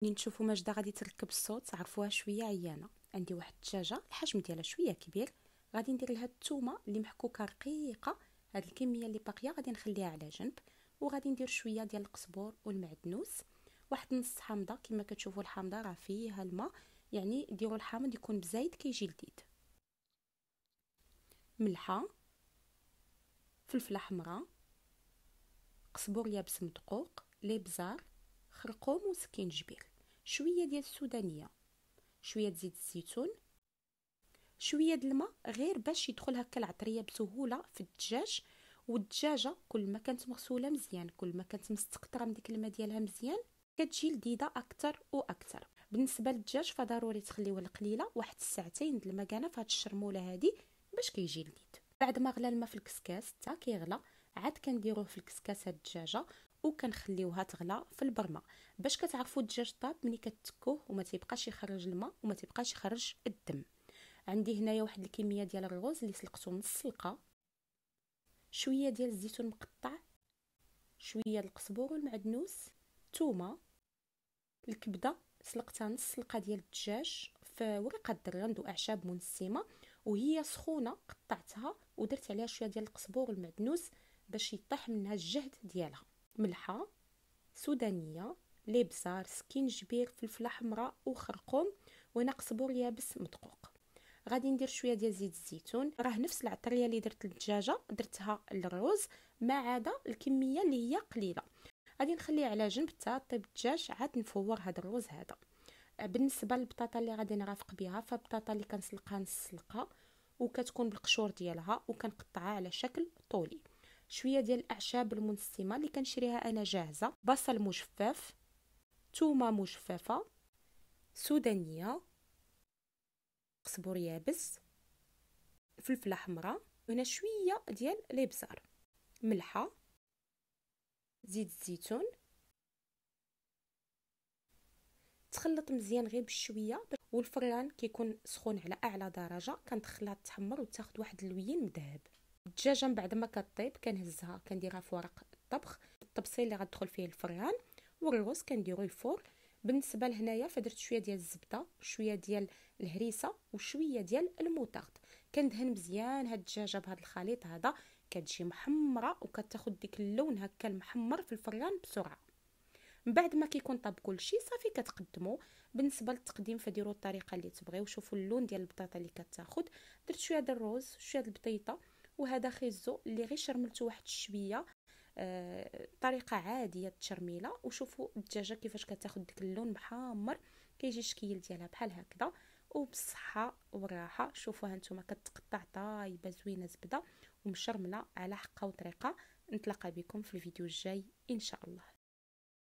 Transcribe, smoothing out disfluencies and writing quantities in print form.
منين تشوفوا ماجدة غادي تركب الصوت عرفوها شويه عيانه. عندي واحد الدجاجه الحجم ديالها شويه كبير، غادي ندير لها الثومه اللي محكوكه رقيقه. هاد الكميه اللي باقيه غادي نخليها على جنب، وغادي ندير شويه ديال القزبور والمعدنوس، واحد نص حامضه. كما كتشوفوا الحامضه راه فيها الماء، يعني ديروا الحامض يكون بزايد كيجي لذيذ. ملحه، فلفله حمراء، قزبور يابس مدقوق، لبزار، خرقوم وسكينجبير، شويه ديال السودانيه، شويه زيت الزيتون، شويه د الماء غير باش يدخل هكا العطريه بسهوله في الدجاج. والدجاجه كل ما كانت مغسوله مزيان، كل ما كانت مستقطره من ديك الماء ديالها مزيان، كتجي لذيذه اكثر واكثر. بالنسبه للدجاج فضروري تخليوه القليله واحد الساعتين د المكانه في هاد الشرموله هادي باش كيجي لذيذ. بعد ما غلى الماء في الكسكاس حتى كيغلى، عاد كنديروه في الكسكاس هاد الدجاجه وكنخليوها تغلى في البرمه باش كتعرفوا الدجاج طاب ملي كتكوه وما تيبقاش يخرج الماء وما تيبقاش يخرج الدم. عندي هنايا واحد الكميه ديال الرز اللي سلقته نص سلقه، شويه ديال الزيتون مقطع، شويه القزبور والمعدنوس، ثومه، الكبده سلقتها نص سلقه ديال الدجاج في ورقه الدرند واعشاب منسمه وهي سخونه، قطعتها ودرت عليها شويه ديال القزبور والمعدنوس باش يطيح منها الجهد ديالها. ملحه، سودانيه، لبزار، سكينجبير، فلفله حمراء وخرقوم، وهنا قزبور يابس مدقوق. غادي ندير شويه ديال زيت الزيتون، راه نفس العطريه اللي درت للدجاجه درتها للرز، ما عدا الكميه اللي هي قليله. غادي نخليه على جنب حتى طيب الدجاج، عاد نفور هذا الرز هذا. بالنسبه للبطاطا اللي غادي نرافق بها، فالبطاطا اللي كنسلقها نص سلقه وكتكون بالقشور ديالها وكنقطعها على شكل طولي. شويه ديال الاعشاب المنسمه اللي كنشريها انا جاهزه، بصل مجفف، ثومه مجففه، سودانيه، قزبور يابس، فلفله حمراء، هنا شويه ديال الابزار، ملحه، زيت الزيتون. تخلط مزيان غير بشويه، والفران كيكون سخون على اعلى درجه، كندخلها تحمر وتاخذ واحد اللوين مذهب. الدجاجه من بعد ما كطيب كنهزها كنديرها في ورق الطبخ، الطبسيل اللي غتدخل فيه الفران، والرز كنديرو يفور. بالنسبه لهنايا فدرت شويه ديال الزبده، شويه ديال الهريسه، وشويه ديال الموطارد. كندهن مزيان هاد الدجاجه بهذا الخليط هذا، كتجي محمره وكتاخذ ديك اللون هكا المحمر في الفران بسرعه. من بعد ما كيكون طاب كلشي صافي كتقدموا. بالنسبه للتقديم فديروا الطريقه اللي تبغيو. شوفوا اللون ديال البطاطا اللي كتاخذ. درت شويه ديال الرز، شويه ديال البطيطه، وهذا خيزو اللي غير شرملته واحد شويه، طريقه عاديه التشرميله. وشوفوا الدجاجه كيفاش كتاخذ ديك اللون محمر، كيجي الشكل ديالها بحال هكذا. وبالصحه والراحه. شوفوها نتوما كتقطع طايبه زوينه زبده ومشرمله على حقه وطريقه. نتلاقى بكم في الفيديو الجاي ان شاء الله.